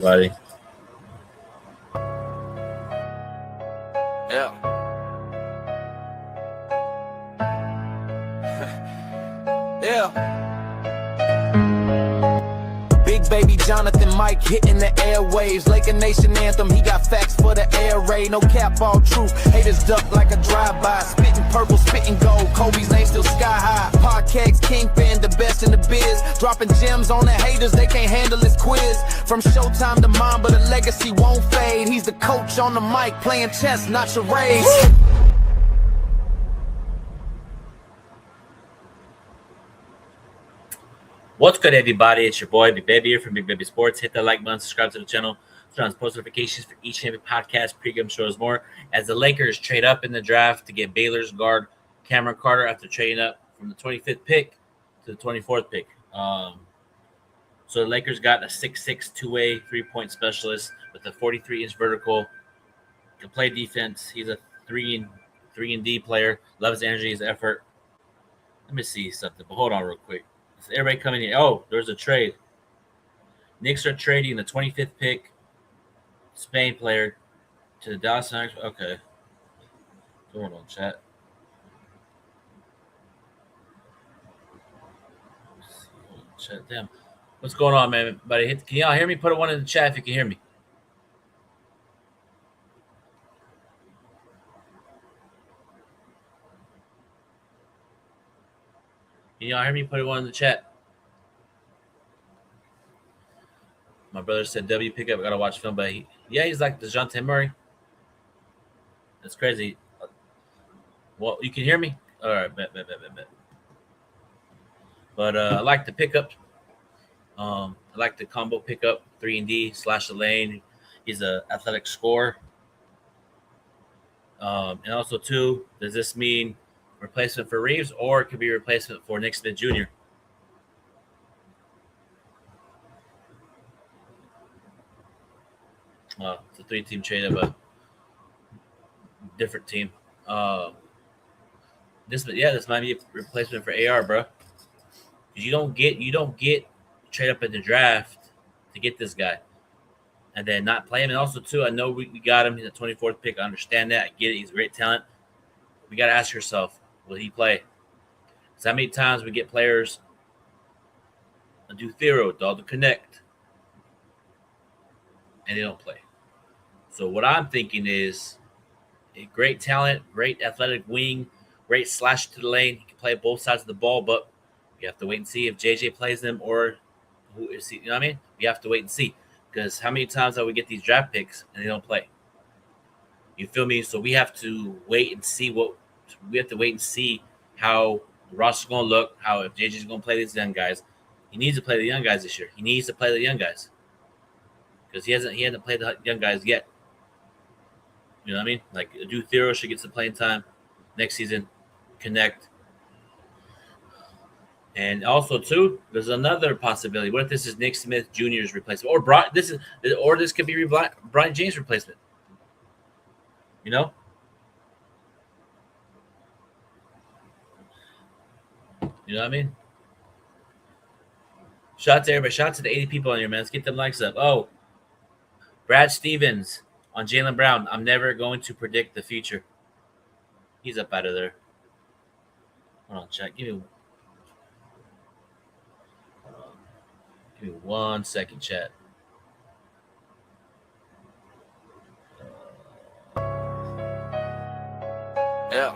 Buddy. Yeah. Yeah. Big baby Jonathan Mike hitting the airwaves. Laker Nation anthem, he got facts for the air raid. No cap, all truth. Haters duck like a drive-by. Spitting purple, spitting gold. Kobe's name still sky high. Podcast kingpin, the best in the biz. Dropping gems on the haters, they can't handle this quiz. From Showtime to Mamba, the legacy won't fade. He's the coach on the mic, playing chess, not charades. What's good, everybody? It's your boy, Big Baby here from Big Baby Sports. Hit that like button, subscribe to the channel, turn on post notifications for each and every podcast, pregame shows, more. As the Lakers trade up in the draft to get Baylor's guard Cameron Carr after trading up from the 25th pick to the 24th pick. So the Lakers got a 6'6", two-way, three-point specialist with a 43-inch vertical. Can play defense. He's a 3-and-D player. Loves energy, his effort. Let me see something, but hold on real quick. Everybody coming in. Oh, there's a trade. Knicks are trading the 25th pick, Spain player, to the Dallas Mavericks. Okay. Hold on, chat. Chat. Damn. What's going on, man? Buddy, can y'all hear me? Put a one in the chat if you can hear me. Can y'all hear me? Put one in the chat. My brother said W pickup. I gotta watch film, but he's like DeJounte Murray. That's crazy. Well, you can hear me? All right, bet. But I like the pickup. I like the combo pickup, 3-and-D / the lane. He's an athletic scorer. And also, too, does this mean replacement for Reeves, or it could be replacement for Nick Smith Jr.? It's a 3-team trade of a different team. This might be a replacement for AR, bro. Because you don't get trade up in the draft to get this guy and then not play him. And also, too, I know we got him in the 24th pick. I understand that. I get it. He's a great talent. We got to ask yourself, will he play? Because how many times we get players do thorough, dog to connect, and they don't play. So what I'm thinking is a great talent, great athletic wing, great slash to the lane. He can play both sides of the ball, but we have to wait and see if JJ plays them or who is he. You know what I mean? We have to wait and see. Because how many times do we get these draft picks and they don't play? You feel me? So we have to wait and see how the roster's going to look, how if JJ's going to play these young guys. He needs to play the young guys this year. He needs to play the young guys. Because he hasn't played the young guys yet. You know what I mean? Like, Adu Thero should get some playing time next season. Connect. And also, too, there's another possibility. What if this is Nick Smith Jr.'s replacement, or this could be Brian James' replacement? You know. You know what I mean? Shout out to everybody. Shout out to the 80 people on here, man. Let's get them likes up. Oh, Brad Stevens on Jaylen Brown. I'm never going to predict the future. He's up out of there. Hold on, chat. Give me 1 second, chat. Yeah.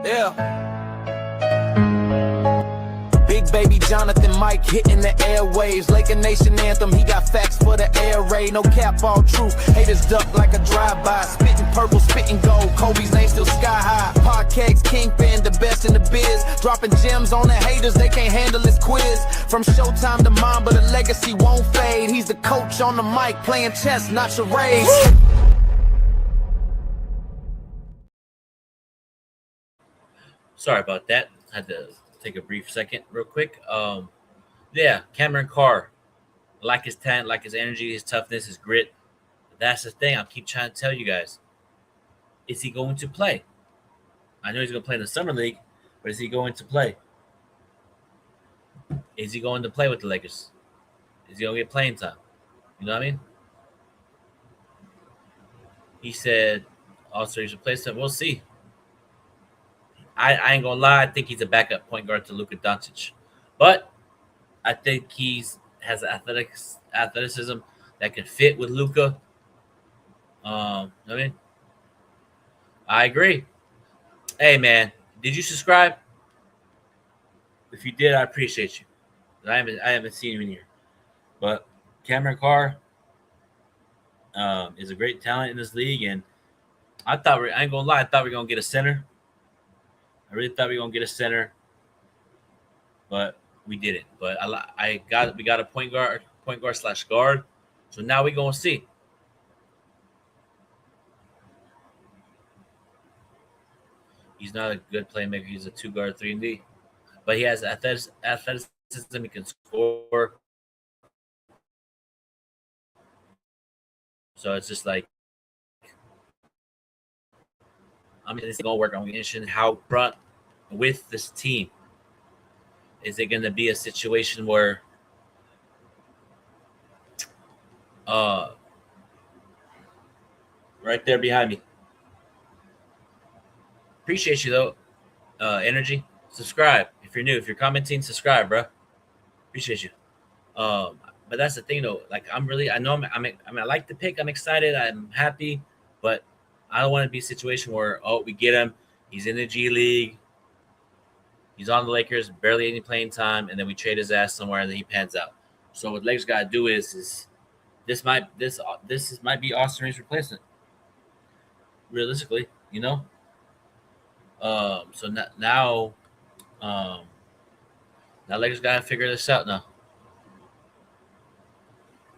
Yeah. Big baby Jonathan Mike hitting the airwaves. Laker Nation anthem, he got facts for the air raid. No cap, all truth. Haters duck like a drive-by. Spitting purple, spitting gold. Kobe's name still sky high. Podcast kingpin, the best in the biz. Dropping gems on the haters, they can't handle this quiz. From Showtime to Mamba, the legacy won't fade. He's the coach on the mic, playing chess, not charades. Sorry about that. I had to take a brief second real quick. Cameron Carr. I like his talent, like his energy, his toughness, his grit. That's the thing I keep trying to tell you guys. Is he going to play? I know he's going to play in the Summer League, but is he going to play? Is he going to play with the Lakers? Is he going to get playing time? You know what I mean? He said, also he's replacement. We'll see. I ain't gonna lie. I think he's a backup point guard to Luka Doncic, but I think has athleticism that can fit with Luka. I mean, I agree. Hey man, did you subscribe? If you did, I appreciate you. I haven't seen you in here, but Cameron Carr is a great talent in this league, and I ain't gonna lie. I thought we were gonna get a center. I really thought we were gonna get a center, but we didn't. But we got a point guard slash guard. So now we gonna see. He's not a good playmaker. He's a 2 guard, 3-and-D, but he has athleticism. He can score. So it's just like, I mean, it's gonna work on mention how front with this team. Is it gonna be a situation where right there behind me? Appreciate you though. Energy. Subscribe if you're new. If you're commenting, subscribe, bro. Appreciate you. But that's the thing though. Like I know I like the pick. I'm excited. I'm happy, but I don't want to be a situation where we get him. He's in the G League. He's on the Lakers, barely any playing time, and then we trade his ass somewhere, and then he pans out. So what Lakers got to do is this might be Austin Reeves' replacement. Realistically, you know. So now Lakers got to figure this out now.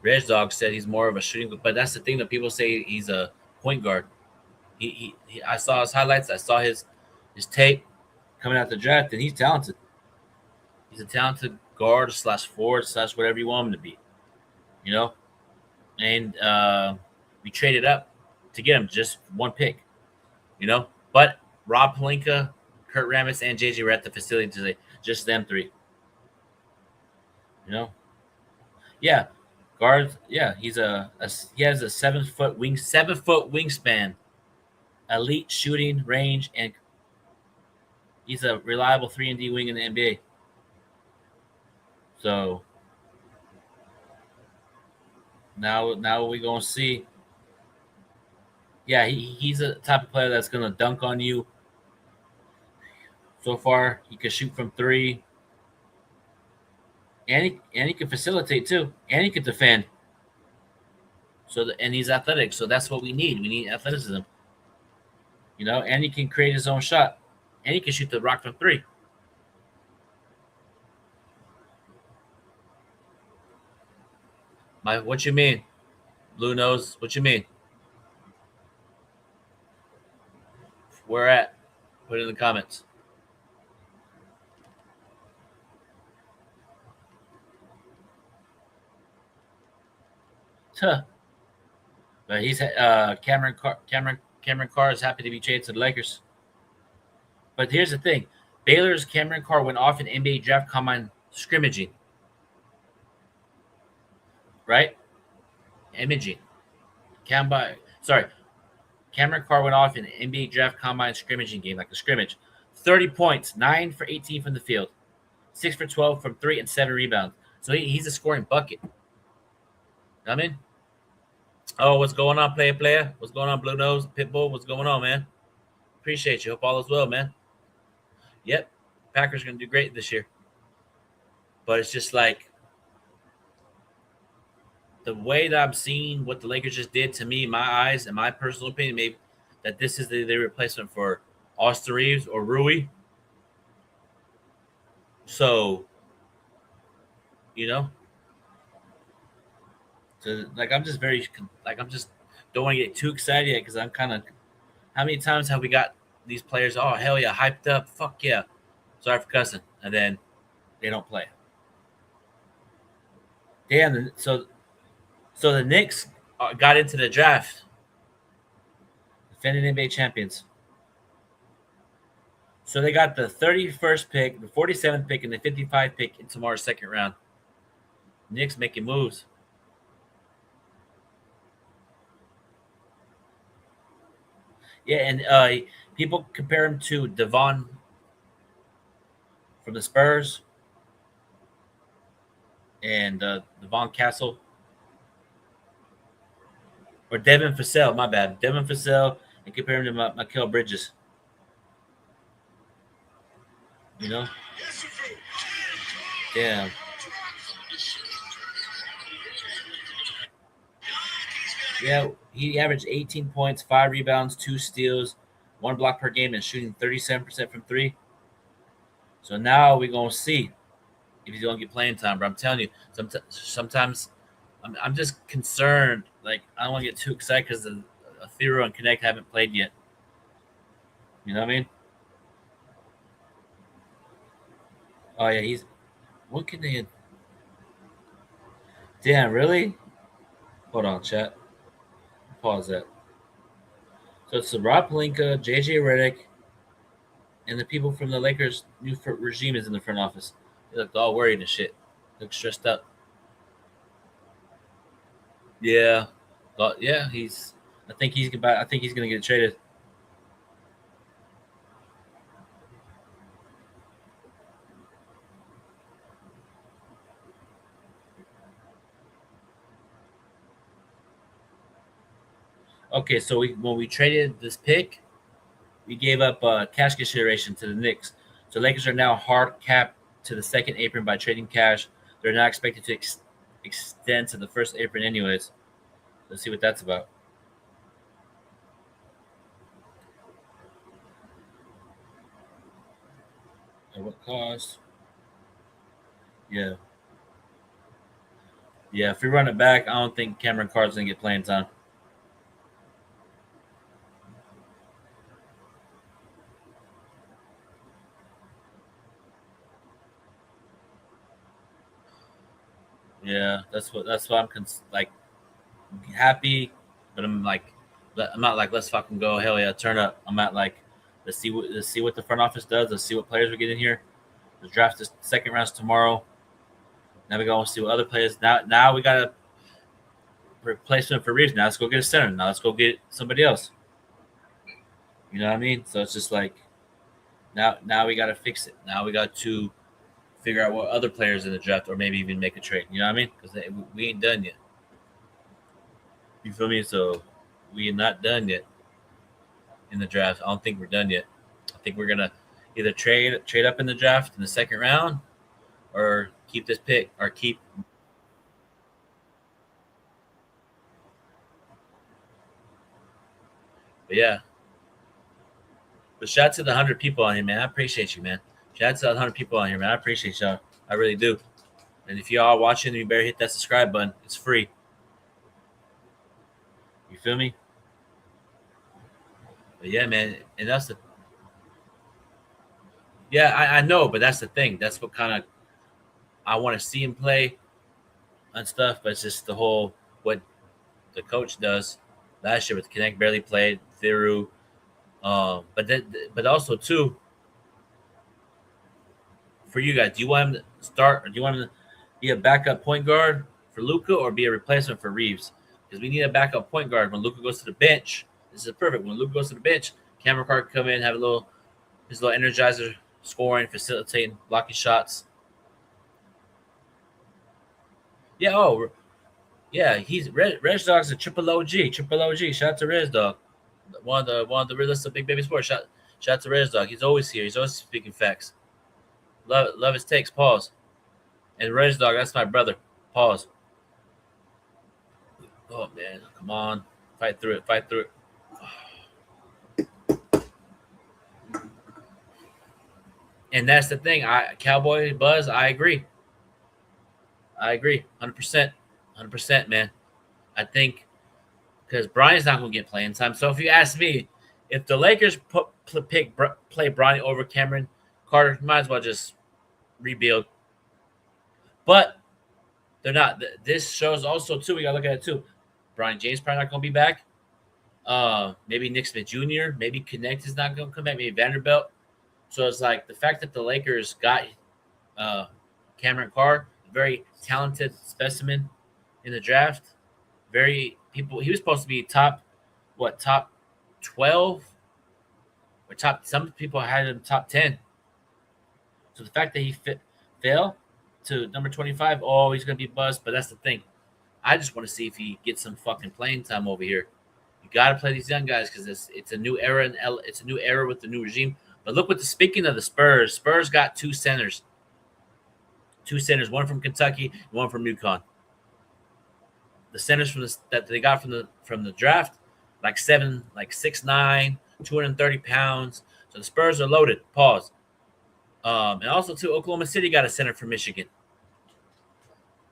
Reg Dog said he's more of a shooting, but that's the thing that people say he's a point guard. He I saw his highlights. I saw his tape coming out the draft, and he's talented. He's a talented guard slash forward slash whatever you want him to be, you know. And we traded up to get him just one pick, you know. But Rob Pelinka, Kurt Rambis, and JJ were at the facility today. Just them three, you know. Yeah, guards. Yeah, he has a 7-foot wingspan, elite shooting range, and he's a reliable 3-and-D wing in the NBA. So now we're gonna see. Yeah, he's a type of player that's gonna dunk on you. So far, he can shoot from 3, and he can facilitate too, and he can defend. And he's athletic, so that's what we need. We need athleticism, you know. And he can create his own shot, and he can shoot the rock from 3. What you mean? Blue nose, what you mean? Where at? Put it in the comments. Huh. But he's Cameron Carr is happy to be traded to the Lakers. But here's the thing. Baylor's Cameron Carr went off in NBA draft combine scrimmaging. Right? Imaging. Cameron Carr went off in an NBA draft combine scrimmaging game, like a scrimmage. 30 points, 9 for 18 from the field, 6 for 12 from 3, and 7 rebounds. So he's a scoring bucket. I mean, oh, what's going on, player? What's going on, Blue Nose, Pitbull? What's going on, man? Appreciate you. Hope all is well, man. Yep, Packers are going to do great this year. But it's just like the way that I'm seeing what the Lakers just did to me, my eyes, and my personal opinion, maybe that this is the replacement for Austin Reeves or Rui. So, you know, so I'm just don't want to get too excited yet because I'm kind of. How many times have we got these players? Oh hell yeah, hyped up, fuck yeah. Sorry for cussing, and then they don't play. Damn. So the Knicks got into the draft, defending NBA champions. So they got the 31st pick, the 47th pick, and the 55th pick in tomorrow's second round. Knicks making moves. Yeah, and people compare him to Devon from the Spurs and Devon Castle. Or Devin Vassell, my bad. Devin Vassell, and compare him to Mikal Bridges. You know? Damn. Yeah, he averaged 18 points, 5 rebounds, 2 steals, 1 block per game, and shooting 37% from 3. So now we're going to see if he's going to get playing time. But I'm telling you, sometimes I'm just concerned. Like, I don't want to get too excited because Athero and Connect haven't played yet. You know what I mean? Oh, yeah, he's – what can they – damn, really? Hold on, chat. Pause that. So it's Rob Pelinka, JJ Redick, and the people from the Lakers' new regime is in the front office. They look all worried and shit. They look stressed up. Yeah, yeah. I think he's gonna get traded. Okay, so when we traded this pick, we gave up cash consideration to the Knicks. So Lakers are now hard capped to the second apron by trading cash. They're not expected to extend to the first apron anyways. Let's see what that's about. At what cost? Yeah. Yeah, if we run it back, I don't think Cameron Carr is going to get playing time. Yeah, that's why I'm like happy, but I'm not like let's fucking go, hell yeah, turn up. I'm at like let's see what the front office does. Let's see what players we get in here. The draft is second rounds tomorrow. Now we go and see what other players. Now we got a replacement for Reeves. Now let's go get a center. Now let's go get somebody else. You know what I mean? So it's just like now we got to fix it. Now we got to figure out what other players in the draft, or maybe even make a trade. You know what I mean? Because we ain't done yet. You feel me? So we are not done yet in the draft. I don't think we're done yet. I think we're gonna either trade up in the draft in the second round, or keep this pick, or keep. But yeah. But shout out to the 100 people on here, man. I appreciate you, man. Shout out to the 100 people on here, man. I appreciate y'all. I really do. And if y'all are watching, you better hit that subscribe button. It's free. You feel me? But yeah, man. And that's the. Yeah, I know, but that's the thing. That's what kind of I want to see him play and stuff. But it's just the whole what the coach does. Last year with Connect barely played. Thiru. But also too, for you guys, do you want him to start, or do you want him to be a backup point guard for Luka, or be a replacement for Reeves? Because we need a backup point guard when Luka goes to the bench. This is perfect. When Luka goes to the bench, Cameron Carr can come in, have his little energizer, scoring, facilitating, blocking shots. Yeah. Oh, yeah. He's Reg Dog's a triple OG. Triple OG. Shout out to Reg Dog. One of the realists of Big Baby Sports. Shout out to Reg Dog. He's always here. He's always speaking facts. Love his takes. Pause. And Reg Dog, that's my brother. Pause. Oh man, come on, fight through it. And that's the thing. Cowboy Buzz, I agree. 100%, man. I think because Bronny's not going to get playing time. So if you ask me, if the Lakers play Bronny over Cameron Carter, might as well just rebuild. But they're not. This shows also too. We got to look at it too. Brian James probably not going to be back. Maybe Nick Smith Jr. Maybe Connect is not going to come back. Maybe Vanderbilt. So it's like the fact that the Lakers got Cameron Carr, very talented specimen in the draft. Very people. He was supposed to be top 12 or top. Some people had him top 10. So the fact that he fell to number 25, oh, he's gonna be buzzed. But that's the thing. I just want to see if he gets some fucking playing time over here. You got to play these young guys because it's a new era it's a new era with the new regime. But look speaking of the Spurs, Spurs got two centers, one from Kentucky and one from UConn. The centers that they got from the draft, like 6'9", 230 pounds. So the Spurs are loaded. Pause. And also too, Oklahoma City got a center from Michigan,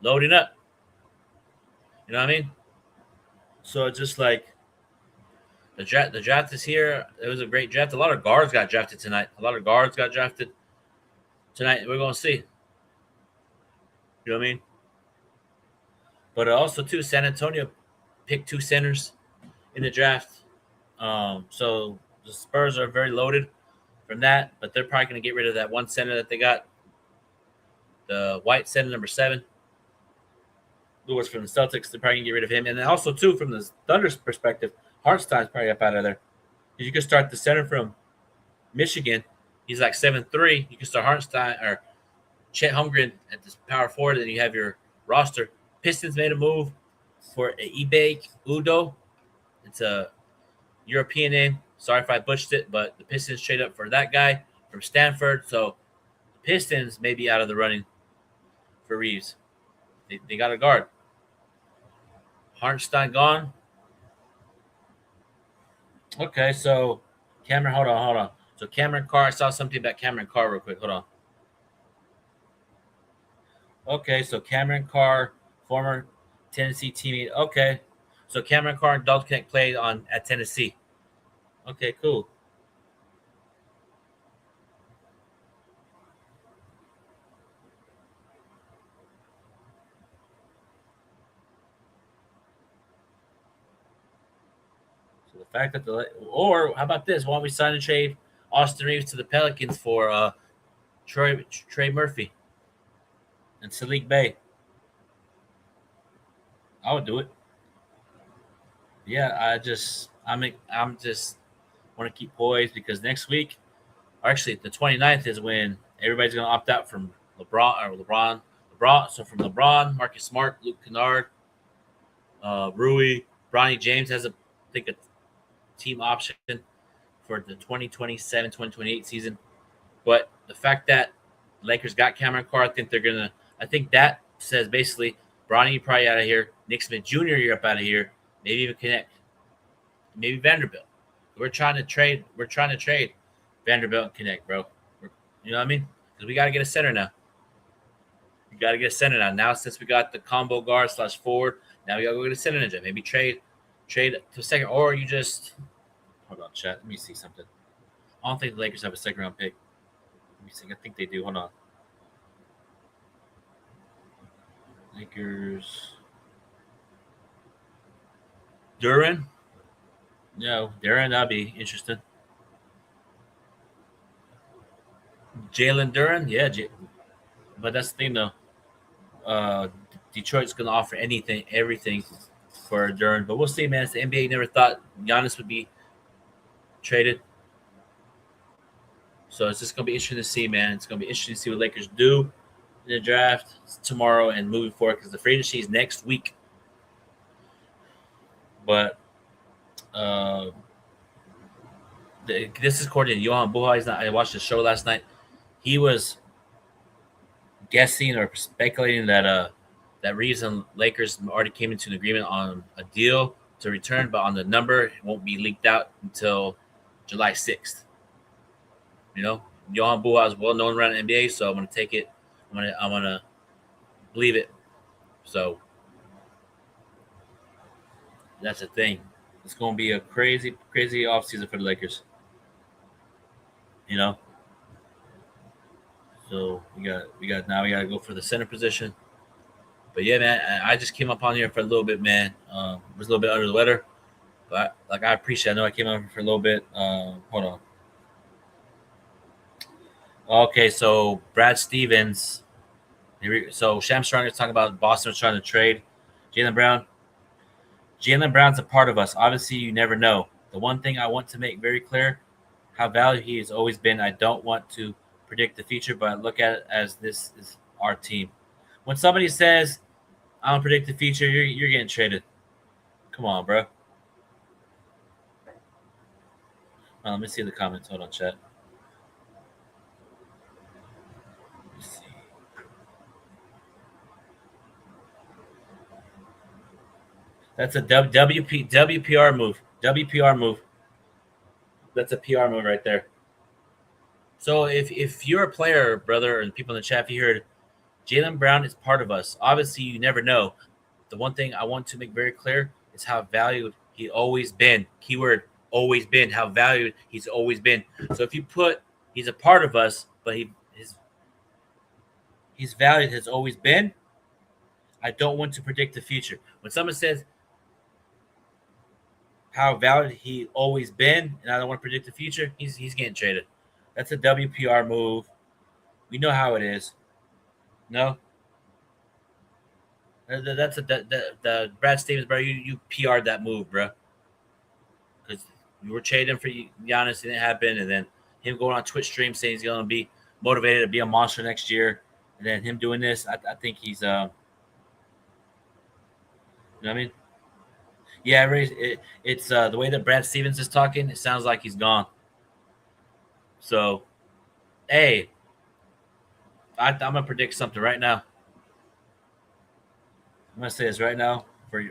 loading up. You know what I mean? So it's just like the draft is here. It was a great draft. A lot of guards got drafted tonight. We're going to see. You know what I mean? But also too, San Antonio picked two centers in the draft. So the Spurs are very loaded from that, but they're probably going to get rid of that one center that they got, the white center, number 7. Who was from the Celtics? They're probably going to get rid of him. And then also too, from the Thunder's perspective, Hartenstein's probably up out of there. You could start the center from Michigan. He's like 7'3". You can start Hartenstein or Chet Holmgren at this power forward, and you have your roster. Pistons made a move for Ibe Udo. It's a European name. Sorry if I butchered it, but the Pistons trade up for that guy from Stanford. So the Pistons may be out of the running for Reeves. They got a guard. Hartenstein gone. Okay, so Cameron, hold on. So Cameron Carr, I saw something about Cameron Carr real quick. Hold on. Okay, so Cameron Carr, former Tennessee teammate. Okay, so Cameron Carr and Dalton Knecht played at Tennessee. Okay, cool. So the fact that or how about this? Why don't we sign and trade Austin Reeves to the Pelicans for Trey Murphy and Sadiq Bey? I would do it. Yeah, I'm just want to keep poised because next week, or actually the 29th, is when everybody's going to opt out from LeBron. So from LeBron, Marcus Smart, Luke Kennard, Rui, Bronny James has a team option for the 2027-2028 season. But the fact that Lakers got Cameron Carr, I think that says basically, Bronny, you're probably out of here. Nick Smith Jr., you're up out of here. Maybe even Knecht. Maybe Vanderbilt. We're trying to trade Vanderbilt and Knecht, bro. You know what I mean? Because we got to get a center now. Now, since we got the combo guard / forward, now we got to go get a center ninja. Maybe trade to second, or you just hold on, chat. Let me see something. I don't think the Lakers have a second round pick. Let me see. I think they do. Hold on. Lakers. Duran? No, Duran, that'd be interesting. Jalen Duran? Yeah, but that's the thing, though. Detroit's going to offer everything for Duran. But we'll see, man. It's the NBA. Never thought Giannis would be traded. So it's just going to be interesting to see, man. It's going to be interesting to see what Lakers do in the draft tomorrow and moving forward because the free agency is next week. But this is according to Johan Buha. I watched the show last night. He was guessing or speculating that Reeves and Lakers already came into an agreement on a deal to return, but on the number, it won't be leaked out until July 6th. You know, Johan Buha is well known around the NBA, so I'm gonna take it. I'm gonna believe it. So that's the thing. It's gonna be a crazy offseason for the Lakers. You know. So we got now we gotta go for the center position. But yeah, man, I just came up on here for a little bit, man. Was a little bit under the weather, but I appreciate. I know I came up for a little bit. Hold on. Okay, so Brad Stevens. So Sham Strong is talking about Boston was trying to trade Jaylen Brown. Jaylen Brown's a part of us. Obviously, you never know. The one thing I want to make very clear, how valuable he has always been. I don't want to predict the future, but I look at it as this is our team. When somebody says, I don't predict the future, you're getting traded. Come on, bro. Let me see the comments. Hold on, chat. Let's see. That's a WPR move. WPR move. That's a PR move right there. So if you're a player, brother, and people in the chat, if you heard Jaylen Brown is part of us. Obviously, you never know. The one thing I want to make very clear is how valued he always been. Keyword always been. How valued he's always been. So if you put he's a part of us, but his value has always been. I don't want to predict the future. When someone says how valued he always been, and I don't want to predict the future, he's getting traded. That's a WPR move. We know how it is. No, that's the Brad Stevens, bro. You PR'd that move, bro, because you were trading for Giannis, it didn't happen, and then him going on Twitch stream saying he's gonna be motivated to be a monster next year, and then him doing this, I think he's you know what I mean? Yeah, it's the way that Brad Stevens is talking. It sounds like he's gone. So, hey, I'm gonna predict something right now. I'm gonna say this right now for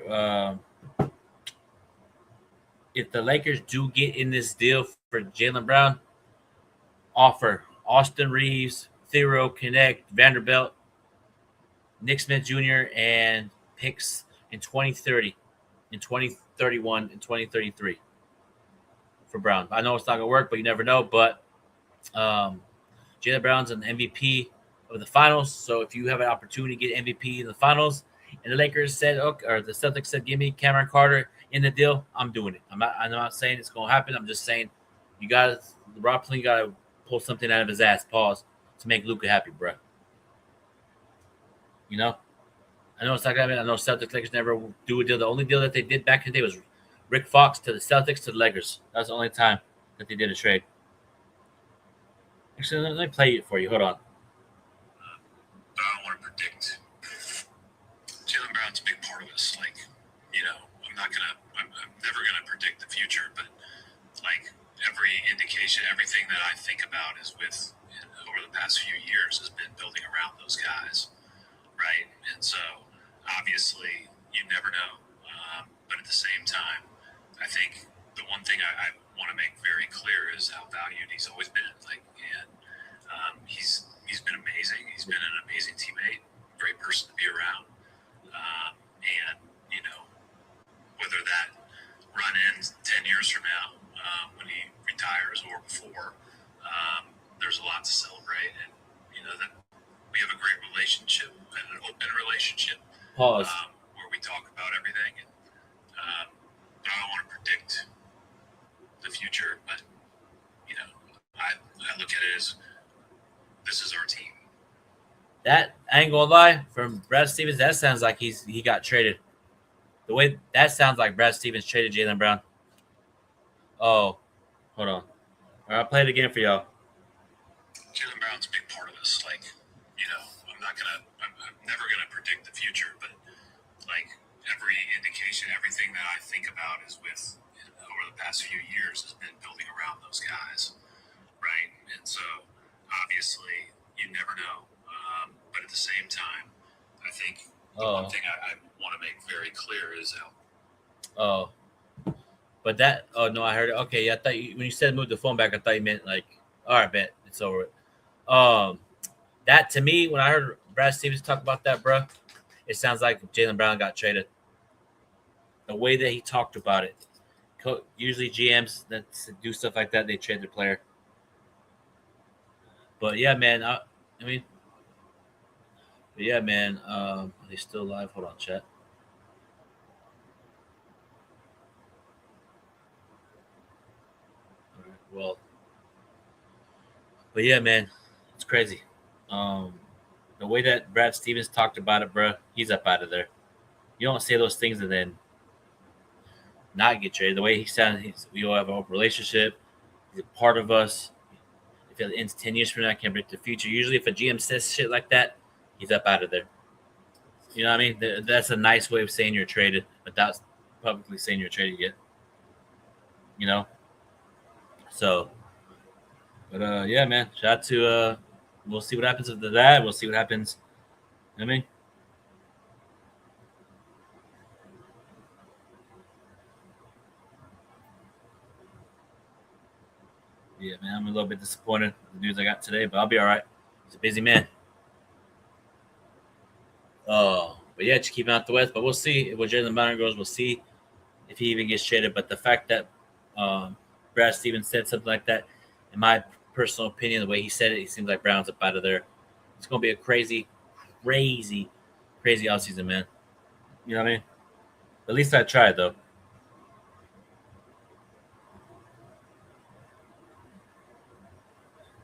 if the Lakers do get in this deal for Jaylen Brown, offer Austin Reeves, Theo Connect, Vanderbilt, Nick Smith Jr., and picks in 2030, in 2031, and 2033 for Brown. I know it's not gonna work, but you never know. But Jaylen Brown's an MVP of the finals, so if you have an opportunity to get MVP in the finals, and the Lakers said, okay, or the Celtics said, give me Cameron Carter in the deal, I'm doing it. I'm not saying it's gonna happen. I'm just saying you got Rob Pelinka got to pull something out of his ass, pause, to make Luka happy, bro. You know, I know it's not gonna happen. I know Celtics Lakers never do a deal. The only deal that they did back in the day was Rick Fox to the Celtics to the Lakers. That's the only time that they did a trade. Actually, let me play it for you. Hold on. But I don't want to predict. Jaylen Brown's a big part of us. Like, you know, I'm never gonna predict the future, but like every indication, everything that I think about is with over the past few years has been building around those guys, right? And so obviously you never know, but at the same time, I think the one thing I want to make very clear is how valued he's always been. Like, and he's been amazing. He's been an amazing teammate, great person to be around, and you know, whether that run ends 10 years from now when he retires or before, there's a lot to celebrate, and you know that we have a great relationship and an open relationship. Pause. Where we talk about everything, and but I don't want to predict the future, but you know, I look at it as this is our team. That I ain't gonna lie, from Brad Stevens, that sounds like he got traded. The way that sounds like Brad Stevens traded Jaylen Brown. Oh, hold on. All right, I'll play it again for y'all. Jaylen Brown's a big part of us. Like, you know, I'm never gonna predict the future, but like every indication, everything that I think about is with over the past few years has been building around those guys, right? And so obviously you never know, but at the same time, I think the one thing I want to make very clear is how. Oh, but that. Oh no, I heard it. Okay, yeah, I thought when you said move the phone back, I thought you meant like, all right, bet it's over. That to me, when I heard Brad Stevens talk about that, bro, it sounds like Jaylen Brown got traded. The way that he talked about it. Usually GMs that do stuff like that, they trade their player. But yeah, man. Are they still live? Hold on, chat. All right, well, but yeah, man. crazy. The way that Brad Stevens talked about it, bro, he's up out of there. You don't say those things and then not get traded. The way he sounded, we all have an open relationship. He's a part of us. If it ends 10 years from now, I can't predict the future. Usually, if a GM says shit like that, he's up out of there. You know what I mean? That's a nice way of saying you're traded without publicly saying you're traded yet. You know? So, but yeah, man. Shout out to, we'll see what happens after that. We'll see what happens. You know what I mean? Yeah, man, I'm a little bit disappointed with the news I got today, but I'll be all right. He's a busy man. Oh, but yeah, just keep him out the West. But we'll see where Jalen Brown goes. We'll see if he even gets traded. But the fact that Brad Stevens said something like that, in my personal opinion, the way he said it, he seems like Brown's up out of there. It's going to be a crazy offseason, man. You know what I mean? At least I tried, though.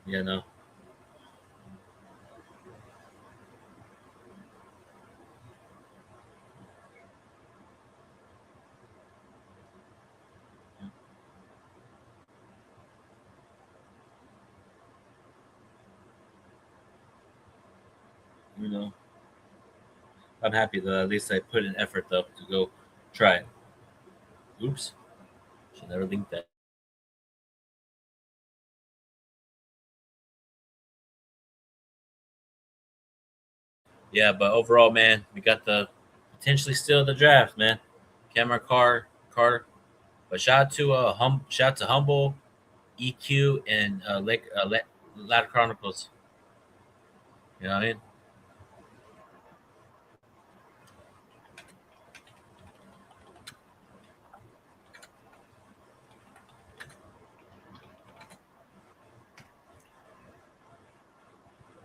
Yeah, no. You know, I'm happy that at least I put in effort, though, to go try it. Oops. Should never link that. Yeah, but overall, man, we got the potentially still the draft, man. Cameron Carr. But shout out to Humble, EQ, and Ladder Chronicles. You know what I mean?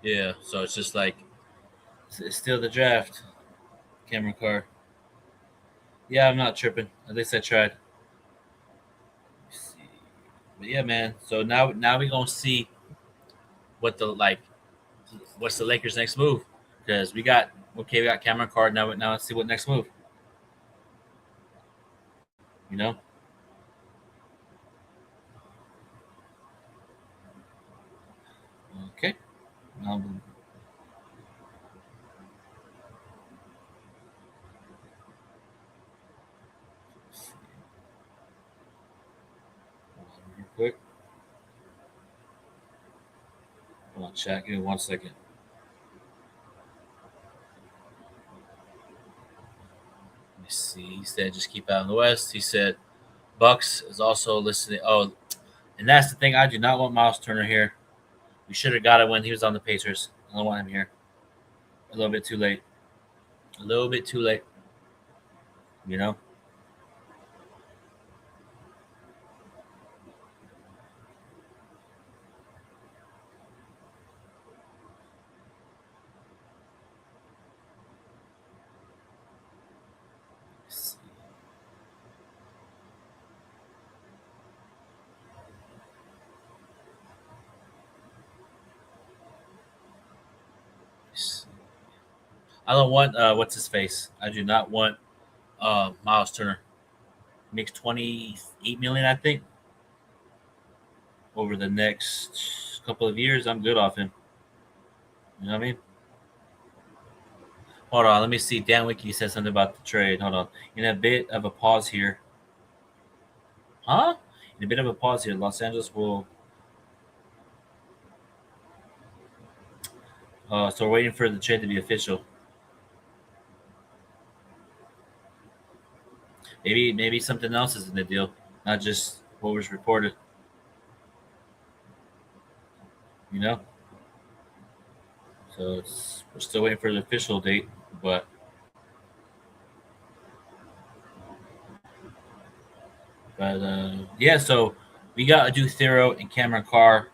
Yeah. So it's just like it's still the draft. Cameron Carr. Yeah, I'm not tripping. At least I tried. But yeah, man. So now we gonna see what the like. What's the Lakers' next move? Because we got Cameron Carr. Now let's see what next move. You know. Okay. Um, real quick. Hold on, chat. Give me 1 second. Let me see. He said just keep out in the West. He said Bucks is also listening. Oh, and that's the thing. I do not want Miles Turner here. We should have got it when he was on the Pacers. I don't want him here. A little bit too late. A little bit too late. You know. I don't want what's his face. I do not want Miles Turner. Makes 28 million, I think, over the next couple of years. I'm good off him. You know what I mean? Hold on, let me see. Dan Wiki said something about the trade. Hold on. In a bit of a pause here. Huh? In a bit of a pause here. Los Angeles will. So we're waiting for the trade to be official. Maybe something else is in the deal, not just what was reported. You know. So we're still waiting for the official date, but yeah. So we got to do Thero and Cameron Carr.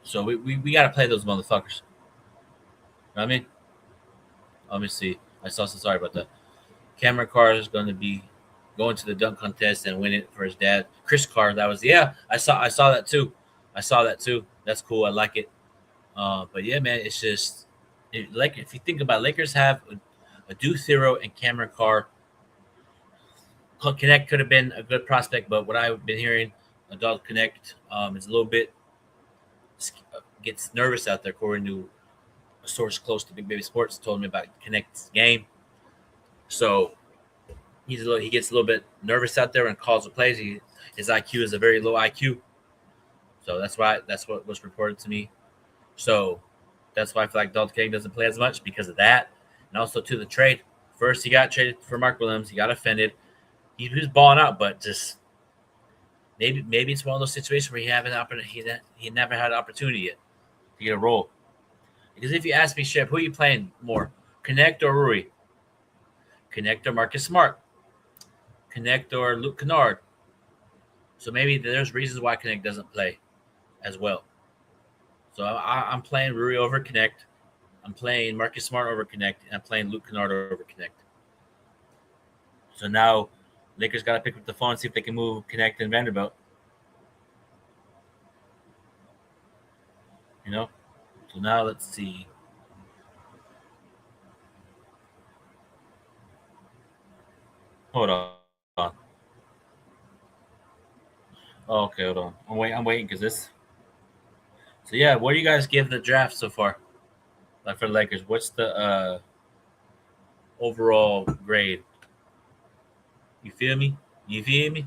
So we got to play those motherfuckers. You know what I mean? Let me see. I saw some. Sorry about that. Cameron Carr is going to be going to the dunk contest and win it for his dad, Chris Carr. That was I saw that too. I saw that too. That's cool. I like it. But yeah, man, it's just like if you think about it, Lakers have a Duke Thero and Cameron Carr. Connect could have been a good prospect, but what I've been hearing, Adult Connect is a little bit gets nervous out there, according to a source close to Big Baby Sports told me about Connect's game. So he gets a little bit nervous out there and calls the plays. His IQ is a very low IQ, so that's what was reported to me. So that's why I feel like Dalton King doesn't play as much because of that, and also to the trade. First, he got traded for Mark Williams. He got offended. He was balling out, but just maybe it's one of those situations where he never had an opportunity yet to get a role. Because if you ask me, Shep, who are you playing more, Connect or Rui? Connect or Marcus Smart? Connect or Luke Kennard? So maybe there's reasons why Connect doesn't play as well. So I'm playing Rui over Connect. I'm playing Marcus Smart over Connect, and I'm playing Luke Kennard over Connect. So now Lakers got to pick up the phone and see if they can move Connect and Vanderbilt. You know? So now let's see. Hold on. Oh, okay, hold on. I'm waiting because this. So yeah, what do you guys give the draft so far? Like for the Lakers, what's the overall grade? You feel me? You feel me?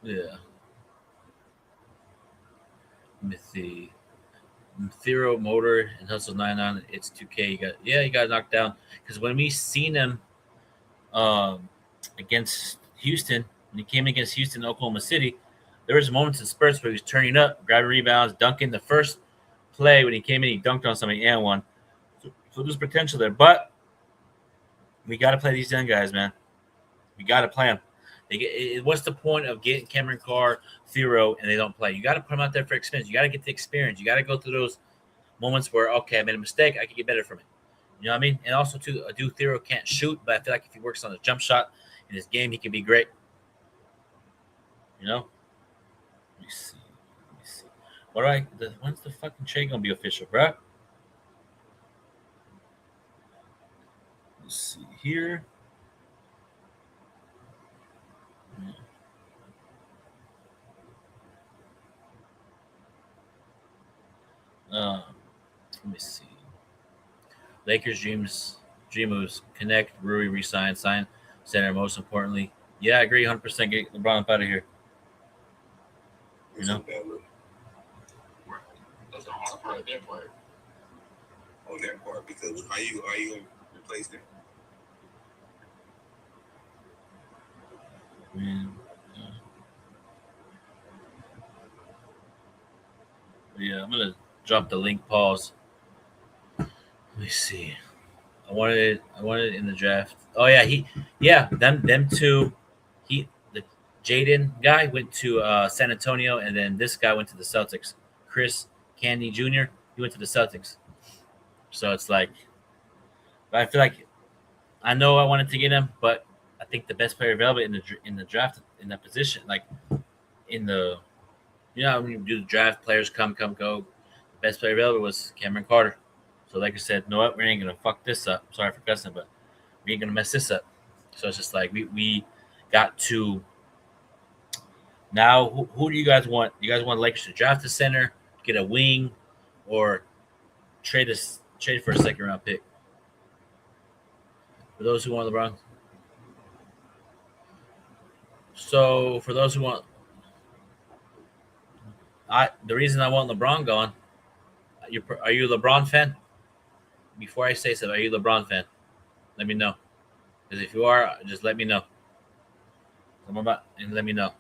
Yeah. Let me see. Thero Motor and Hustle 99. It's 2K. You got knocked down because when we seen him against Houston, when he came against Houston, Oklahoma City, there was moments in spurts where he was turning up, grabbing rebounds, dunking. The first play when he came in, he dunked on somebody and won. So there's potential there, but we got to play these young guys, man. We got to play them. What's the point of getting Cameron Carr, Thero, and they don't play? You got to put them out there for experience. You got to get the experience. You got to go through those moments where, okay, I made a mistake. I can get better from it. You know what I mean? And also, too, Duke Thero can't shoot, but I feel like if he works on the jump shot in his game, he can be great. You know? Let me see. When's the fucking trade going to be official, bro? Let's see here. Let me see. Lakers dream moves, connect, Rui, resign, sign, center. Most importantly, yeah, I agree, 100%. Get LeBron up out of here. You know, That's the hard part of that part. On that part, because how you gonna replace them? man. Yeah, I'm gonna drop the link. Pause. Let me see. I wanted it in the draft. Oh yeah, them two. The Jaden guy went to San Antonio, and then this guy went to the Celtics. Chris Candy Jr. He went to the Celtics. So it's like, but I feel like I know I wanted to get him, but I think the best player available in the draft in that position, like in the, when you do the draft, players come go. The best player available was Cameron Carter. So like I said, no, what, we ain't gonna fuck this up. Sorry for cussing, but we ain't gonna mess this up. So it's just like we got to. Now, who do you guys want? You guys want Lakers to draft a center, get a wing, or trade for a second round pick? For those who want LeBron. So for those who want, the reason I want LeBron gone. Are you a LeBron fan? Before I say something, are you a LeBron fan? Let me know. Because if you are, just let me know. And let me know.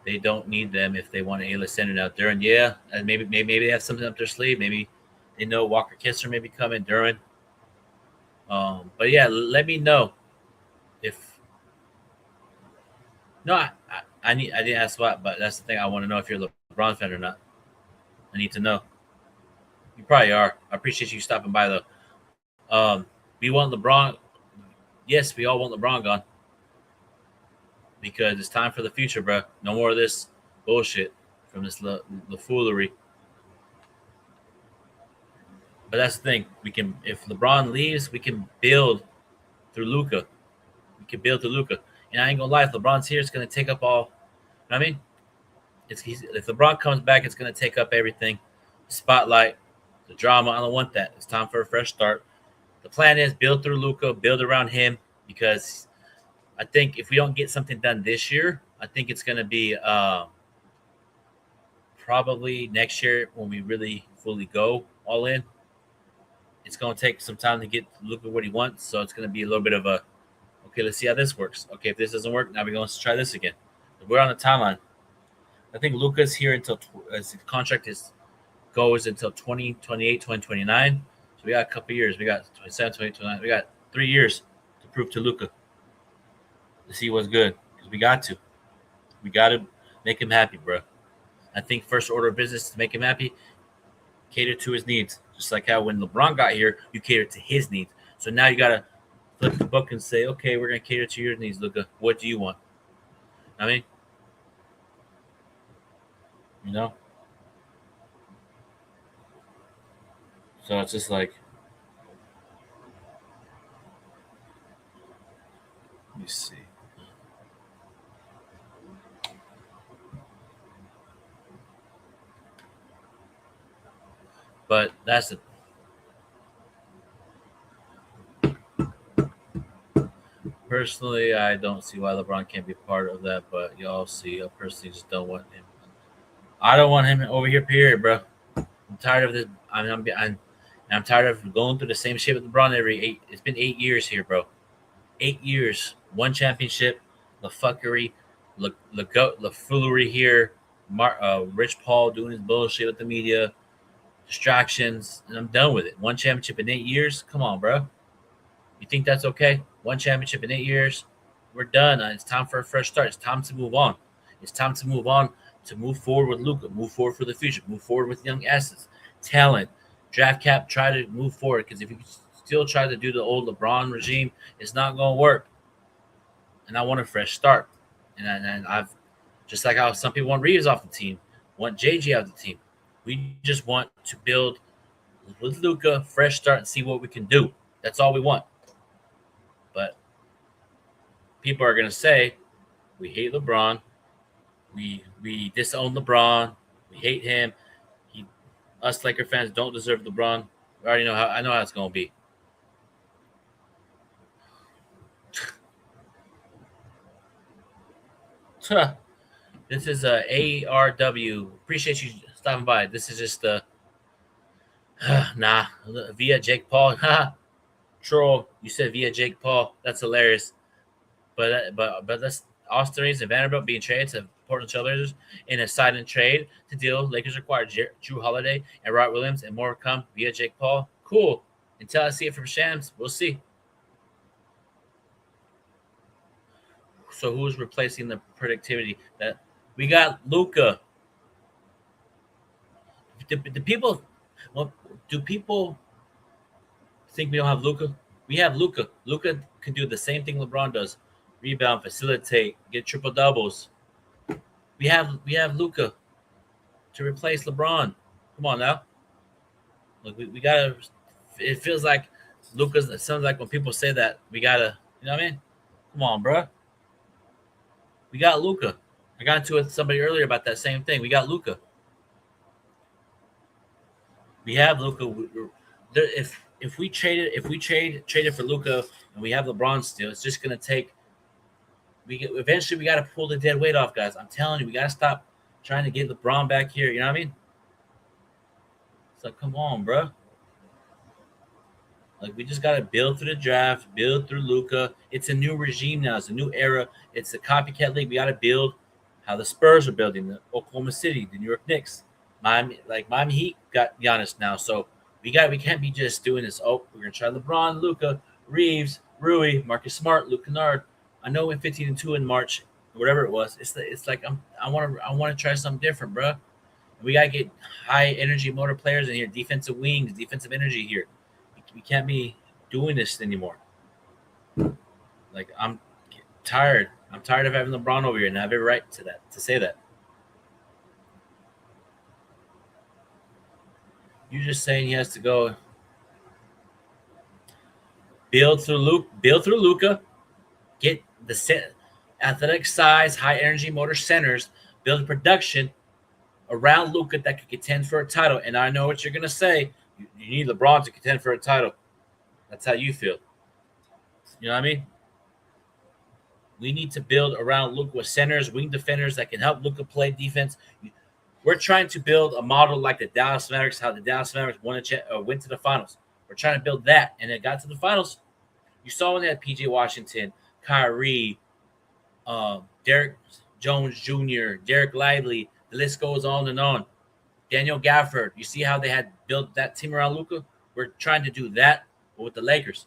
They don't need them if they want an A-list center out there. And yeah, and maybe they have something up their sleeve. Maybe they know Walker Kessler may be coming. Duran. But yeah, let me know if no, I didn't ask what, but that's the thing. I want to know if you're a LeBron fan or not. I need to know. You probably are. I appreciate you stopping by though. We want LeBron. Yes, we all want LeBron gone because it's time for the future, bro. No more of this bullshit from this the foolery. But that's the thing. We can, if LeBron leaves, we can build through Luca. We can build through Luca. And I ain't gonna lie, if LeBron's here, it's gonna take up all. You know what I mean? If LeBron comes back, it's gonna take up everything. The spotlight, the drama. I don't want that. It's time for a fresh start. The plan is build through Luca, build around him, because I think if we don't get something done this year, I think it's gonna be probably next year when we really fully go all in. It's going to take some time to get Luka what he wants, so it's going to be a little bit of a okay. Let's see how this works. Okay, if this doesn't work, now we're going to try this again. We're on the timeline. I think Luka's here until his contract goes until 2028, 2029. So we got a couple years. We got 27, 28, 29. We got 3 years to prove to Luka to see what's good, because we got to. We got to make him happy, bro. I think first order of business is to make him happy, cater to his needs. Just like how when LeBron got here, you catered to his needs. So now you got to flip the book and say, okay, we're going to cater to your needs, Luka. What do you want? I mean, you know? So it's just like, let me see. But that's it. Personally, I don't see why LeBron can't be part of that, but y'all see. I personally just don't want him. I don't want him over here, period, bro. I'm tired of this. I'm tired of going through the same shit with LeBron every 8. It's been 8 years here, bro. 8 years, one championship, the fuckery, the foolery here. Rich Paul doing his bullshit with the media, distractions, and I'm done with it. One championship in 8 years. Come on, bro. You think that's okay? One championship in 8 years. We're done. It's time for a fresh start. It's time to move on. It's time to move on, to move forward with Luka, move forward for the future, move forward with young assets, talent, draft cap. Try to move forward, because if you still try to do the old LeBron regime, it's not going to work. And I want a fresh start. And I've just like how some people want Reeves off the team, want JG off the team. We just want to build with Luka, fresh start, and see what we can do. That's all we want. But people are gonna say we hate LeBron, we disown LeBron, we hate him. Us Laker fans don't deserve LeBron. We already know how. I know how it's gonna be. This is ARW. Appreciate you stopping by. This is just via Jake Paul. Troll, you said via Jake Paul. That's hilarious. But that's Austin Reeves and Vanderbilt being traded to Portland Trailblazers in a silent trade to deal. Lakers acquired Drew Holiday and Robert Williams, and more come via Jake Paul. Cool. Until I see it from Shams, we'll see. So who's replacing the productivity that we got? Luka. The people. Well, do people think we don't have Luka? We have Luka. Luka can do the same thing LeBron does: rebound, facilitate, get triple doubles. We have Luka to replace LeBron. Come on now. Look, we gotta. It feels like Luka's. It sounds like when people say that we gotta. You know what I mean? Come on, bro. We got Luka. I got into it with somebody earlier about that same thing. We got Luka. We have Luka. If we trade it for Luka and we have LeBron still, it's just gonna take. Eventually we got to pull the dead weight off, guys. I'm telling you, we got to stop trying to get LeBron back here. You know what I mean? It's like, come on, bro. Like, we just got to build through the draft, build through Luka. It's a new regime now. It's a new era. It's a copycat league. We got to build how the Spurs are building, the Oklahoma City, the New York Knicks, Miami Heat got Giannis now. So we can't be just doing this. Oh, we're gonna try LeBron, Luka. Reeves, Rui, Marcus Smart, Luke Kennard. I know we 15-2 in March, whatever it was. It's like I want to try something different, bro. We gotta get high energy motor players in here, defensive wings, defensive energy here. We can't be doing this anymore. Like I'm tired. I'm tired of having LeBron over here, and I have every right to say that. You're just saying he has to go build through Luca, get the set, athletic size, high energy motor centers, build production around Luca that could contend for a title. And I know what you're gonna say. You need LeBron to contend for a title. That's how you feel. You know what I mean? We need to build around Luka with centers, wing defenders that can help Luka play defense. We're trying to build a model like the Dallas Mavericks, how the Dallas Mavericks went to the finals. We're trying to build that, and it got to the finals. You saw when they had P.J. Washington, Kyrie, Derek Jones Jr., Derek Lively. The list goes on and on. Daniel Gafford. You see how they had built that team around Luka? We're trying to do that with the Lakers.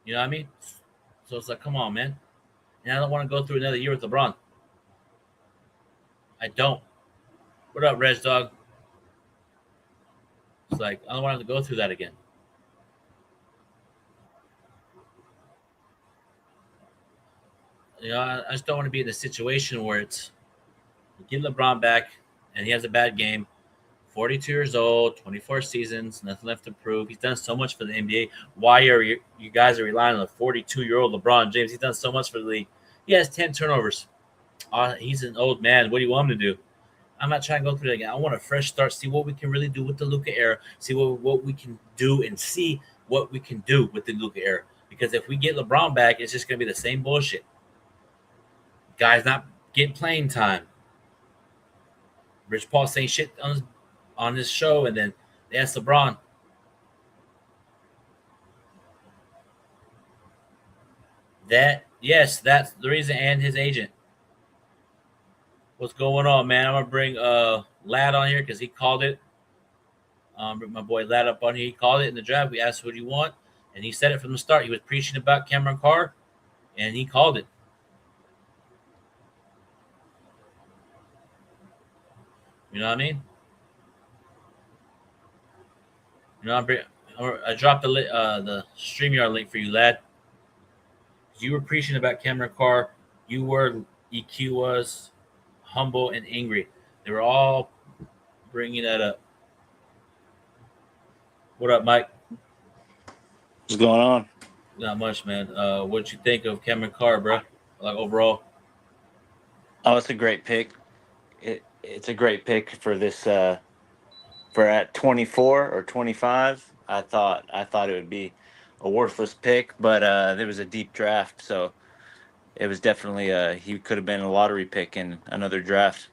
You know what I mean? So it's like, come on, man. And I don't want to go through another year with LeBron. I don't. What up, Reg Dog? It's like, I don't want to go through that again. You know, I just don't want to be in a situation where it's you get LeBron back and he has a bad game. 42 years old, 24 seasons, nothing left to prove. He's done so much for the NBA. Why are you guys are relying on a 42-year-old LeBron James? He's done so much for the league. He has 10 turnovers. He's an old man. What do you want him to do? I'm not trying to go through that again. I want a fresh start, see what we can really do with the Luka era, see what we can do, and see what we can do with the Luka era. Because if we get LeBron back, it's just going to be the same bullshit. Guys not getting playing time. Rich Paul saying shit on this show, and then they asked LeBron. That's the reason, and his agent. What's going on, man? I'm gonna bring Lad on here because he called it. Bring my boy Lad up on here. He called it in the draft. We asked, "Who do you want?" And he said it from the start. He was preaching about Cameron Carr, and he called it. You know what I mean? You know, I dropped the StreamYard link for you, Lad. You were preaching about Cameron Carr. You were, EQ was, humble and angry. They were all bringing that up. What up, Mike? What's going on? Not much, man. What'd you think of Cameron Carr, bro? Like overall? Oh, it's a great pick. It's a great pick for this. For at 24 or 25, I thought it would be a worthless pick, but there was a deep draft, so it was definitely he could have been a lottery pick in another draft.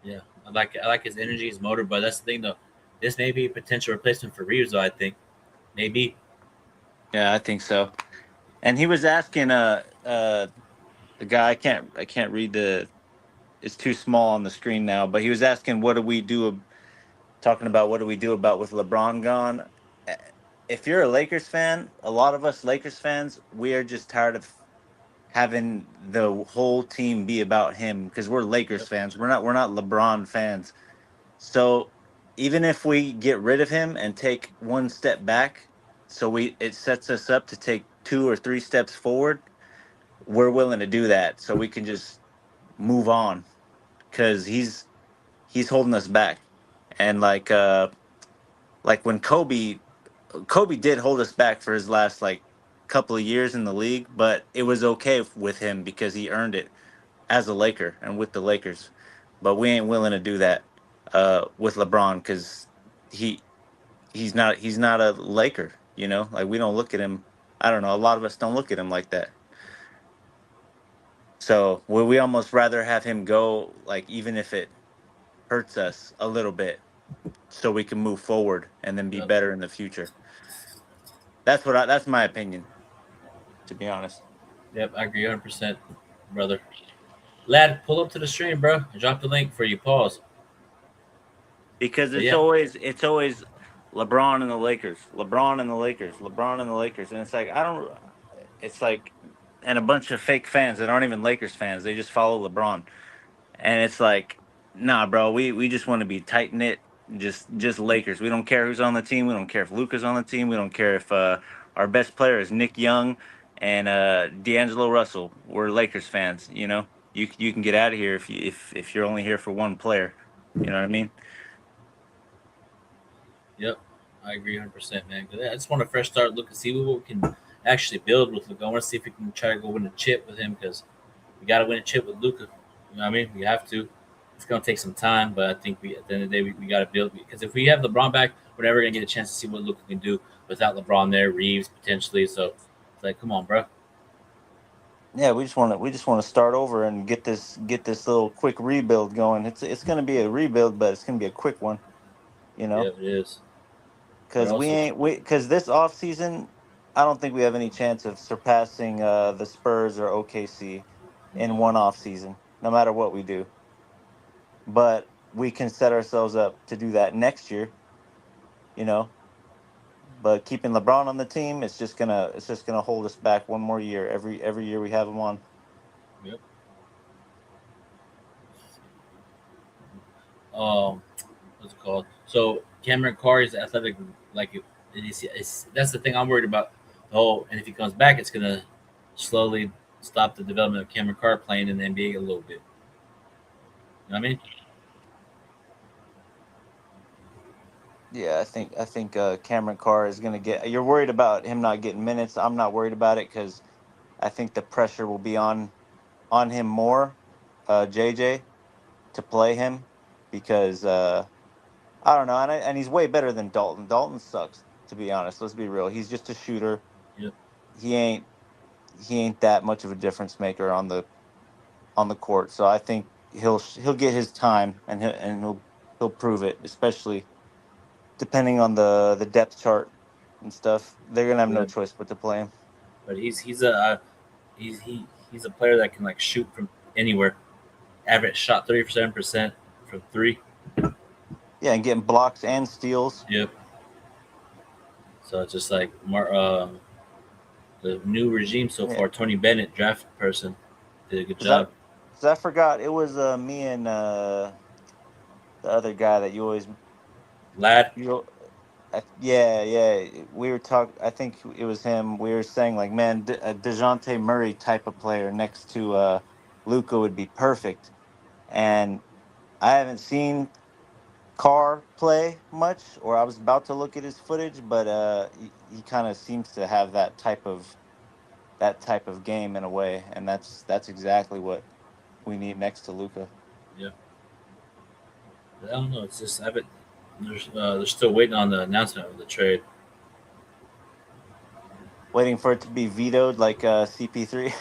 Yeah, I like his energy, his motor, but that's the thing though. This may be a potential replacement for Reeves, though. I think maybe. Yeah, I think so. And he was asking the guy. I can't read the. It's too small on the screen now, but he was asking, "What do we do?" Talking about what do we do about with LeBron gone. If you're a Lakers fan, a lot of us Lakers fans, we are just tired of having the whole team be about him because we're Lakers fans. We're not LeBron fans. So even if we get rid of him and take one step back, it sets us up to take 2 or 3 steps forward, we're willing to do that so we can just move on because he's holding us back. And like when Kobe did hold us back for his last like couple of years in the league, but it was okay with him because he earned it as a Laker and with the Lakers. But we ain't willing to do that with LeBron because he's not a Laker, you know? Like we don't look at him. I don't know. A lot of us don't look at him like that. So we almost rather have him go, like even if it hurts us a little bit, so we can move forward and then be better in the future. That's my opinion, to be honest. Yep, I agree 100%, brother. Lad, pull up to the stream, bro. I dropped the link for you. Pause. Because it's always LeBron and the Lakers, LeBron and the Lakers, LeBron and the Lakers, and it's like I don't. It's like, and a bunch of fake fans that aren't even Lakers fans. They just follow LeBron, and it's like, nah, bro. We just want to be tight knit, just Lakers. We don't care who's on the team. We don't care if Luka's on the team. We don't care if our best player is Nick Young and D'Angelo Russell. We're Lakers fans. You know, you can get out of here if you're only here for one player. You know what I mean? Yep, I agree 100%, man. 'Cause I just want a fresh start, look and see what we can actually build with Luka. I want to see if we can try to go win a chip with him because we got to win a chip with Luka. You know what I mean? We have to. It's gonna take some time, but I think at the end of the day we got to build because if we have LeBron back, we're never gonna get a chance to see what Luka can do without LeBron there, Reeves potentially. So it's like, come on, bro. Yeah, we just want to start over and get this little quick rebuild going. It's going to be a rebuild, but it's going to be a quick one, you Yeah, know, it is. But because also, because this off season, I don't think we have any chance of surpassing the Spurs or OKC in no, one off season, no matter what we do. But we can set ourselves up to do that next year, you know. But keeping LeBron on the team, it's just gonna hold us back one more year. Every year we have him on. yep. Um, what's it called? So Cameron Carr is athletic, like that's the thing I'm worried about. Oh, and if he comes back, it's gonna slowly stop the development of Cameron Carr playing in the NBA a little bit. You know what I mean? Yeah, I think Cameron Carr is going to get. You're worried about him not getting minutes. I'm not worried about it because I think the pressure will be on him more, JJ, to play him because I don't know, and he's way better than Dalton. Dalton sucks, to be honest. Let's be real. He's just a shooter. Yep. He ain't he ain't that much of a difference maker on the court. So I think he'll get his time and he'll prove it, especially depending on the depth chart and stuff. They're gonna have no Yeah. choice but to play him. But he's a he's a player that can like shoot from anywhere. Average shot 37% from three. Yeah, and getting blocks and steals. Yep. So it's just like the new regime so Yeah, far. Tony Bennett, draft person, did a good because I, job. 'cause I forgot it was me and the other guy that Lad, you yeah, we were talking. I think it was him. We were saying like, man, a Dejounte Murray type of player next to Luca would be perfect. And I haven't seen Carr play much, or I was about to look at his footage, but he kind of seems to have that type of game in a way, and that's exactly what we need next to Luca. yeah. I don't know. It's just I haven't. They're still waiting on the announcement of the trade. Waiting for it to be vetoed like CP3.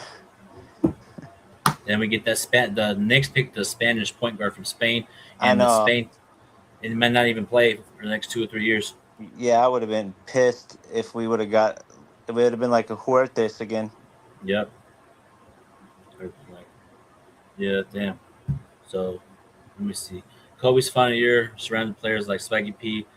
Then we get the next pick, the Spanish point guard from Spain, I and the know. Spain, and he might not even play for the next 2 or 3 years. Yeah, I would have been pissed if we would have got. It would have been like a Huertes again. Yep. Like, yeah, damn. So let me see. Kobe's final year surrounded players like Swaggy P,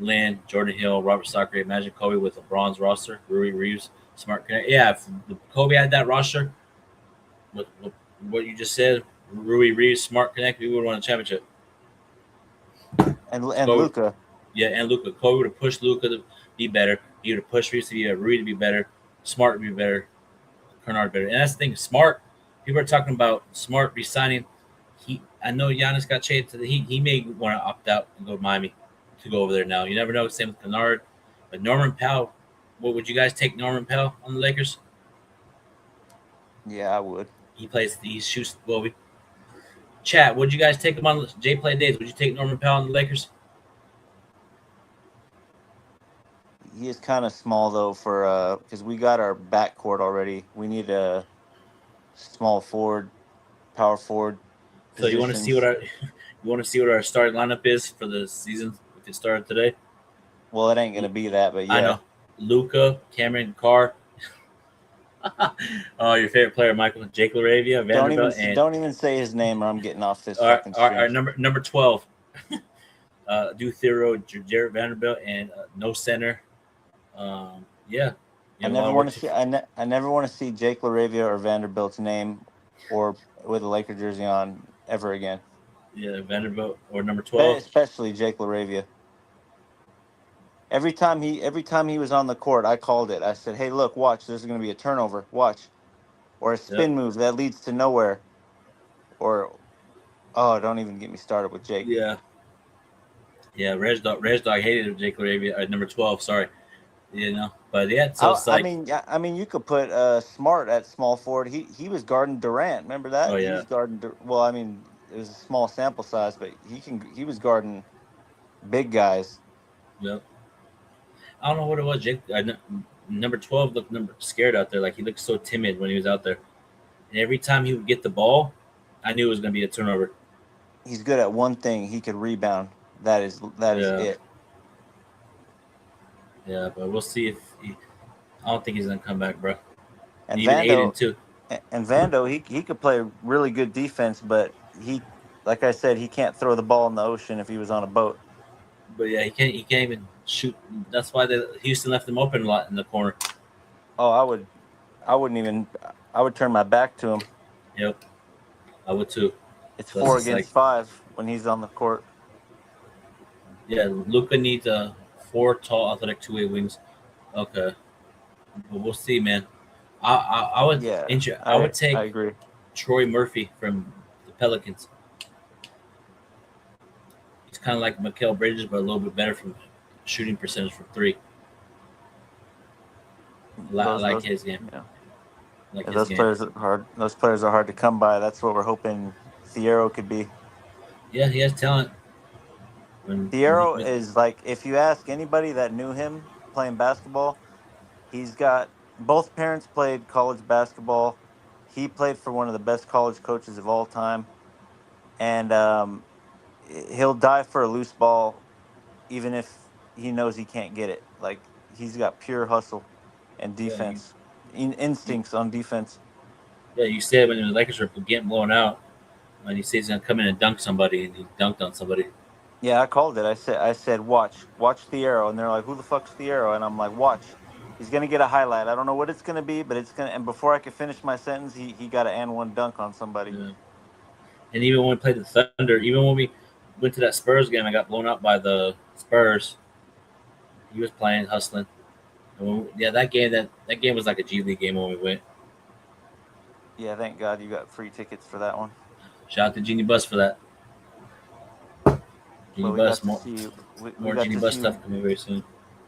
Lynn, Jordan Hill, Robert Sacre. Imagine Kobe with LeBron's roster, Rui Reeves, Smart Connect. Yeah, if Kobe had that roster, with what you just said, Rui Reeves, Smart Connect, we would have won a championship. And Kobe, Luca. yeah, and Luca. Kobe would have pushed Luca to be better. He would have pushed Reeves to be better, Rui to be better, Smart to be better, Kernard better. And that's the thing. Smart. People are talking about Smart resigning. I know Giannis got traded to the Heat. He may want to opt out and go to Miami to go over there now. You never know. Same with Kennard. But Norman Powell, what would you guys take Norman Powell on the Lakers? Yeah, I would. He shoots. Well, chat. Would you guys take him on Jay Play days? Would you take Norman Powell on the Lakers? He is kind of small though for because we got our backcourt already. We need a small forward, power forward So you want to see positions. what our starting lineup is for the season if it started today? Well, it ain't gonna be that, but I yeah. know. Luca, Cameron Carr. Oh, your favorite player, Michael Jake Laravia, Vanderbilt, and Don't even say his name, or I'm getting off this our, fucking our, stream. our number 12. Do Thero, Jared Vanderbilt, and no center. Yeah, I you know, never I want to worked. see. I never want to see Jake LaRavia or Vanderbilt's name, or with a Laker jersey on ever again. Yeah, Vanderbilt or number 12. Especially Jake LaRavia. Every time he was on the court, I called it. I said, "Hey, look, watch. There's going to be a turnover. Watch, or a Yep. spin move that leads to nowhere." Or don't even get me started with Jake. Yeah. Yeah. Reg Dog hated Jake Laravia at number 12. Sorry. You know, but yeah. So it's like, I mean, you could put Smart at small forward. He was guarding Durant. Remember oh that? He yeah. was guarding. Well, I mean, it was a small sample size, but he was guarding big guys. Yep. I don't know what it was. Jake number 12 looked number scared out there. Like he looked so timid when he was out there. And every time he would get the ball, I knew it was going to be a turnover. He's good at one thing. He could rebound. That is Yeah. it. Yeah. But we'll see if I don't think he's going to come back, bro. And And even Aiden too. Vando, he could play really good defense, but like I said, he can't throw the ball in the ocean if he was on a boat. But yeah, he can't even shoot. That's why Houston left him open a lot in the corner. Oh, I wouldn't even. I would turn my back to him. Yep. I would too. It's So 4 just like, against 5 when he's on the court. yeah, Luca needs a 4 tall, athletic two-way wings. Okay, but we'll see, man. I would Yeah, I would I take agree. Troy Murphy from the Pelicans. He's kind of like Mikal Bridges, but a little bit better from shooting percentage from three. Like his game. Yeah. Like Yeah, his those game. players are hard. Those players are hard to come by. That's what we're hoping Thiero could be. Yeah, he has talent. Thiero is like, if you ask anybody that knew him playing basketball, he's got both parents played college basketball. He played for one of the best college coaches of all time, and he'll die for a loose ball, even if he knows he can't get it. Like, he's got pure hustle and yeah, defense, you, instincts on defense. yeah, you said when the Lakers were getting blown out, and he says he's gonna come in and dunk somebody, and he dunked on somebody. Yeah, I called it. I said, watch Thiero, and they're like, who the fuck's Thiero? And I'm like, watch. He's gonna get a highlight. I don't know what it's gonna be, but it's gonna. And before I could finish my sentence, he got an and one dunk on somebody. Yeah. And even when we played the Thunder, even when we went to that Spurs game, I got blown out by the Spurs. He was playing, hustling. Yeah, that game was like a G League game when we went. Yeah, thank God you got free tickets for that one. Shout out to Genie Bus for that. Genie But we got Bus, to see we more got Genie to Bus see. stuff coming very soon.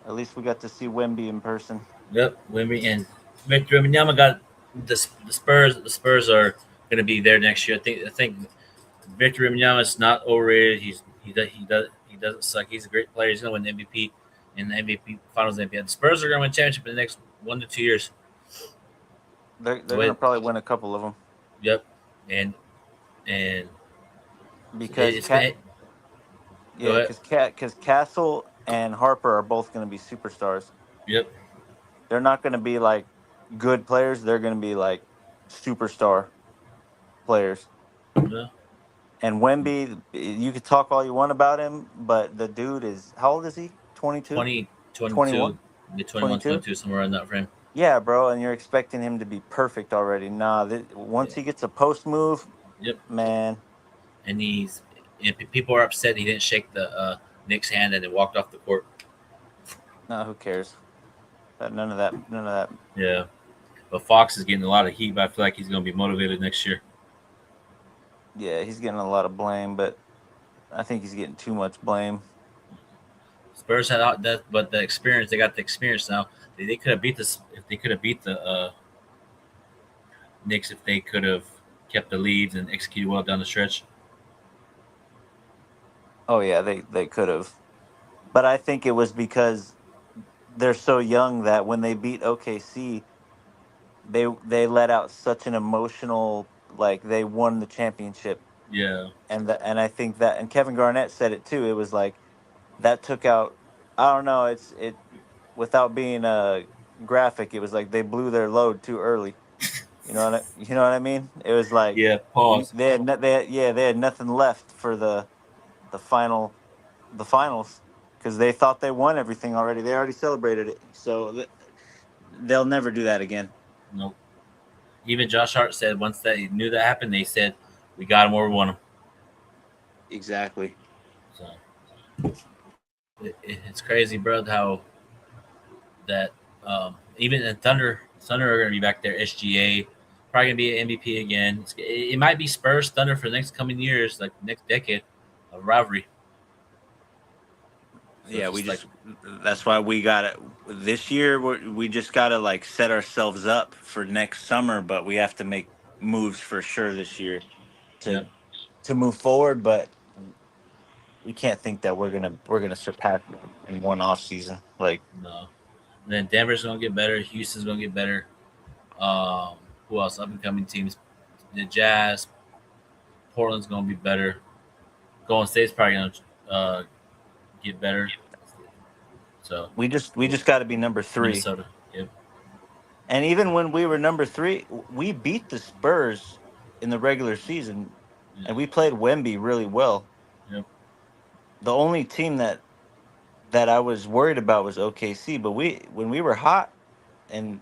At least we got to see Wemby in person. Yep, Wimby and Victor Wembanyama got the Spurs. The Spurs are going to be there next year. I think Victor Wembanyama is not overrated. He doesn't suck. He's a great player. He's going to win the MVP and the MVP Finals MVP. The Spurs are going to win championship in the next 1 to 2 years. They're going to probably win a couple of them. Yep, and because it's gonna, because Castle and Harper are both going to be superstars. Yep. They're not going to be like good players. They're going to be like superstar players. Yeah. And Wemby, you could talk all you want about him, but the dude is, how old is he? 22? 22. 21? The 21, 22, somewhere in that frame. Yeah, bro, and you're expecting him to be perfect already. Nah, once he gets a post move, Yep. man. And people are upset he didn't shake the Knicks hand and then walked off the court. No, who cares? None of that. Yeah. But Fox is getting a lot of heat, but I feel like he's going to be motivated next year. Yeah, he's getting a lot of blame, but I think he's getting too much blame. Spurs had that, but the experience, they got the experience now. They could have beat this if they could have beat the Knicks if they could have kept the leads and executed well down the stretch. Oh yeah, they could have, but I think it was because they're so young that when they beat OKC, they let out such an emotional, like, they won the championship. Yeah. And I think that, and Kevin Garnett said it too. It was like that took out. I don't know. It without being graphic. It was like they blew their load too early. You know what I mean? It was like, Yeah. Pause. they had nothing left for the final the finals because they thought they won everything already. They already celebrated it, so they'll never do that again. Nope. Even Josh Hart said once they knew that happened, they said, "We got him where we want him." Exactly. So it's crazy, bro. How that even in Thunder are going to be back there. SGA probably going to be an MVP again. It might be Spurs Thunder for the next coming years, like next decade, a rivalry. So yeah, that's why we got it this year. We just got to like set ourselves up for next summer, but we have to make moves for sure this year to move forward. But we can't think that we're gonna surpass in one off season. Like no. And then Denver's going to get better. Houston's going to get better. Who else? Up and coming teams. The Jazz. Portland's going to be better. Golden State's probably going to get better. So we just got to be number 3. Minnesota. Yep. And even when we were number 3, we beat the Spurs in the regular season, and we played Wemby really well. Yep. The only team that I was worried about was OKC, but when we were hot, and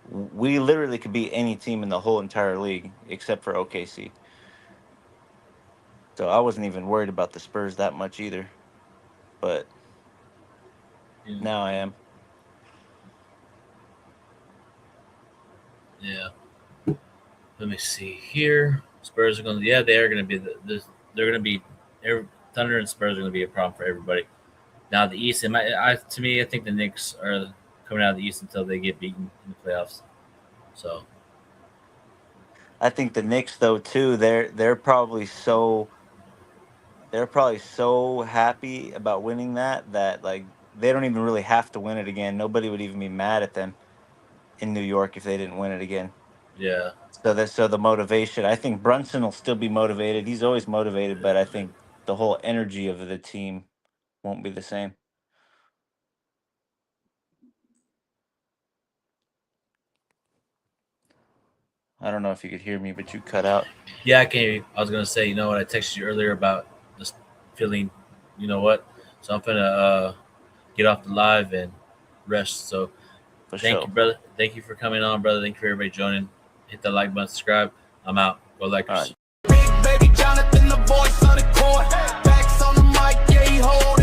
we literally could beat any team in the whole entire league except for OKC. So I wasn't even worried about the Spurs that much either. But now I am. Yeah. Let me see here. Spurs are going to, they are going to be they're going to be Thunder and Spurs are going to be a problem for everybody. Now the East, I think the Knicks are coming out of the East until they get beaten in the playoffs. So I think the Knicks though too, they're probably so happy about winning that like they don't even really have to win it again. Nobody would even be mad at them in New York if they didn't win it again. Yeah. So the motivation, I think Brunson will still be motivated. He's always motivated, but I think the whole energy of the team won't be the same. I don't know if you could hear me, but you cut out. Yeah, I can hear you. I was gonna say, you know what? I texted you earlier about just feeling, you know what? So I'm gonna get off the live and rest. So thank you, brother. Thank you for coming on, brother. Thank you for everybody joining. Hit that like button, subscribe. I'm out. Go Lakers. Big baby Jonathan, the voice of the court. Backs on the mic, yeah, he hold.